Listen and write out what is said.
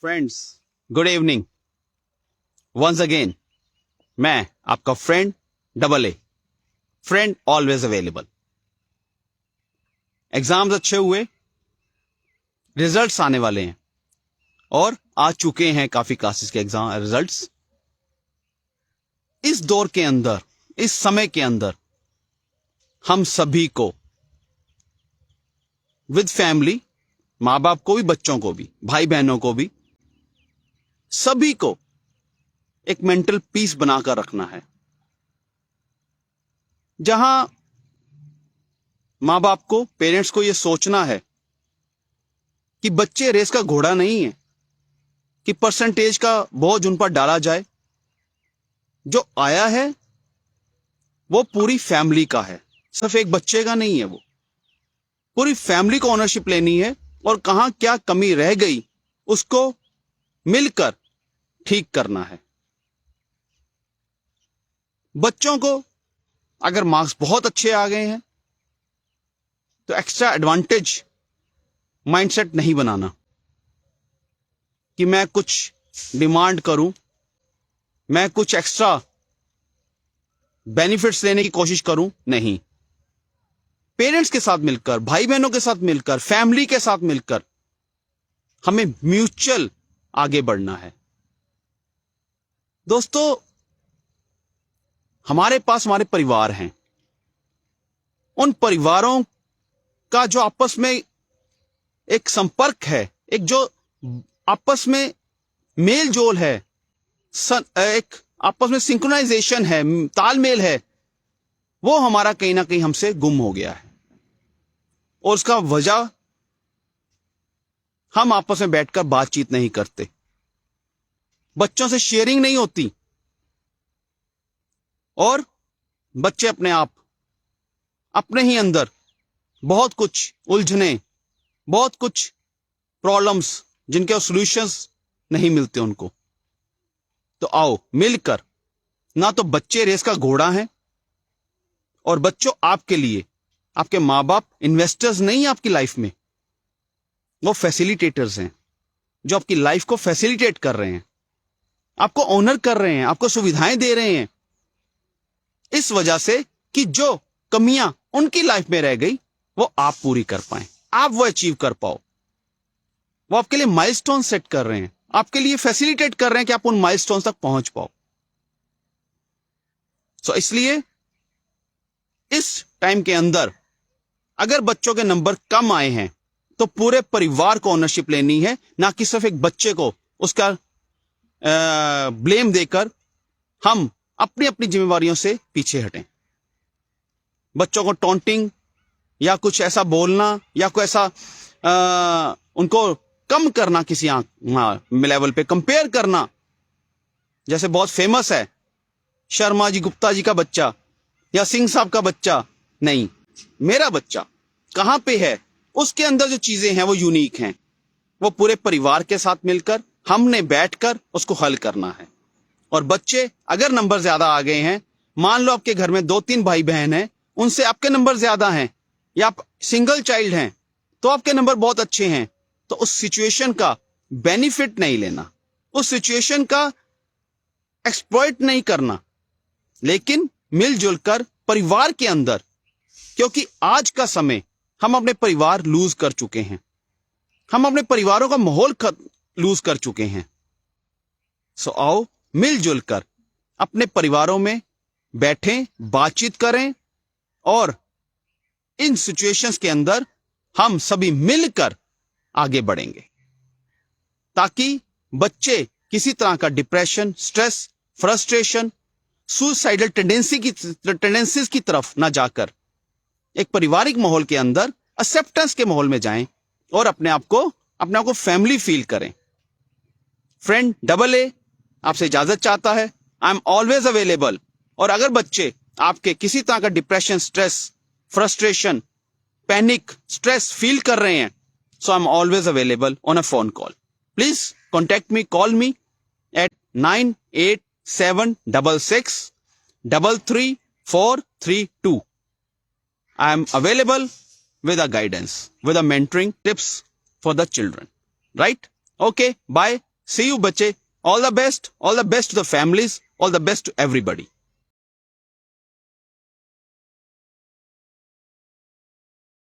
Friends, good evening once again. मैं आपका friend double A, friend always available. Exams अच्छे हुए, रिजल्ट्स आने वाले हैं और आ चुके हैं काफी क्लासेस के एग्जाम रिजल्ट्स। इस दौर के अंदर, इस समय के अंदर हम सभी को विद फैमिली, मां बाप को भी, बच्चों को भी, भाई बहनों को भी, सभी को एक मेंटल पीस बनाकर रखना है, जहां मां बाप को, पेरेंट्स को यह सोचना है कि बच्चे रेस का घोड़ा नहीं है कि परसेंटेज का बोझ उन पर डाला जाए। जो आया है वो पूरी फैमिली का है, सिर्फ एक बच्चे का नहीं है। वो पूरी फैमिली को ओनरशिप लेनी है और कहां क्या कमी रह गई उसको मिलकर ठीक करना है। बच्चों को अगर मार्क्स बहुत अच्छे आ गए हैं तो एक्स्ट्रा एडवांटेज माइंडसेट नहीं बनाना कि मैं कुछ डिमांड करूं, मैं कुछ एक्स्ट्रा बेनिफिट्स लेने की कोशिश करूं। नहीं, पेरेंट्स के साथ मिलकर, भाई बहनों के साथ मिलकर, फैमिली के साथ मिलकर हमें म्यूचुअल आगे बढ़ना है। दोस्तों, हमारे पास हमारे परिवार हैं। उन परिवारों का जो आपस में एक संपर्क है, एक जो आपस में मेल जोल है, एक आपस में सिंक्रोनाइजेशन है, तालमेल है, वो हमारा कहीं ना कहीं हमसे गुम हो गया है। और उसका वजह, हम आपस में बैठकर बातचीत नहीं करते, बच्चों से शेयरिंग नहीं होती और बच्चे अपने आप अपने ही अंदर बहुत कुछ उलझने, बहुत कुछ प्रॉब्लम्स जिनके सॉल्यूशंस नहीं मिलते उनको। तो आओ मिलकर, ना तो बच्चे रेस का घोड़ा हैं और बच्चों आपके लिए आपके मां बाप इन्वेस्टर्स नहीं आपकी लाइफ में, वो फैसिलिटेटर्स हैं जो आपकी लाइफ को फैसिलिटेट कर रहे हैं, आपको ऑनर कर रहे हैं, आपको सुविधाएं दे रहे हैं, इस वजह से कि जो कमियां उनकी लाइफ में रह गई वो आप पूरी कर पाए, आप वो अचीव कर पाओ। वो आपके लिए माइलस्टोन सेट कर रहे हैं, आपके लिए फैसिलिटेट कर रहे हैं कि आप उन माइलस्टोन तक पहुंच पाओ। सो इसलिए इस टाइम के अंदर अगर बच्चों के नंबर कम आए हैं तो पूरे परिवार को ओनरशिप लेनी है, ना कि सिर्फ एक बच्चे को उसका ब्लेम देकर हम अपनी अपनी जिम्मेवारियों से पीछे हटें। बच्चों को टॉन्टिंग या कुछ ऐसा बोलना या कोई ऐसा उनको कम करना, किसी लेवल पे कंपेयर करना, जैसे बहुत फेमस है शर्मा जी, गुप्ता जी का बच्चा या सिंह साहब का बच्चा। नहीं, मेरा बच्चा कहां पे है, उसके अंदर जो चीजें हैं वो यूनिक हैं, वो पूरे परिवार के साथ मिलकर हमने बैठकर उसको हल करना है। और बच्चे अगर नंबर ज्यादा आ गए हैं, मान लो आपके घर में 2-3 भाई बहन हैं, उनसे आपके नंबर ज्यादा हैं, या आप सिंगल चाइल्ड हैं तो आपके नंबर बहुत अच्छे हैं, तो उस सिचुएशन का बेनिफिट नहीं लेना, उस सिचुएशन का एक्सप्लॉइट नहीं करना, लेकिन मिलजुल कर परिवार के अंदर, क्योंकि आज का समय हम अपने परिवार लूज कर चुके हैं, हम अपने परिवारों का माहौल लूज कर चुके हैं। सो आओ मिलजुल कर अपने परिवारों में बैठें, बातचीत करें और इन सिचुएशंस के अंदर हम सभी मिलकर आगे बढ़ेंगे, ताकि बच्चे किसी तरह का depression, stress, frustration, suicidal tendencies की तरफ ना जाकर एक पारिवारिक माहौल के अंदर एक्सेप्टेंस के माहौल में जाएं और अपने आप को फैमिली फील करें। फ्रेंड डबल ए आपसे इजाजत चाहता है। I am always available. और अगर बच्चे आपके किसी तरह का depression, stress, frustration, panic, stress feel कर रहे हैं, so I'm always available on a phone call. Please contact me, call me at 98766 33432. I am available with a guidance, with a mentoring tips for the children. Right? Okay, bye. See you बच्चे, all the best to the families, all the best to everybody.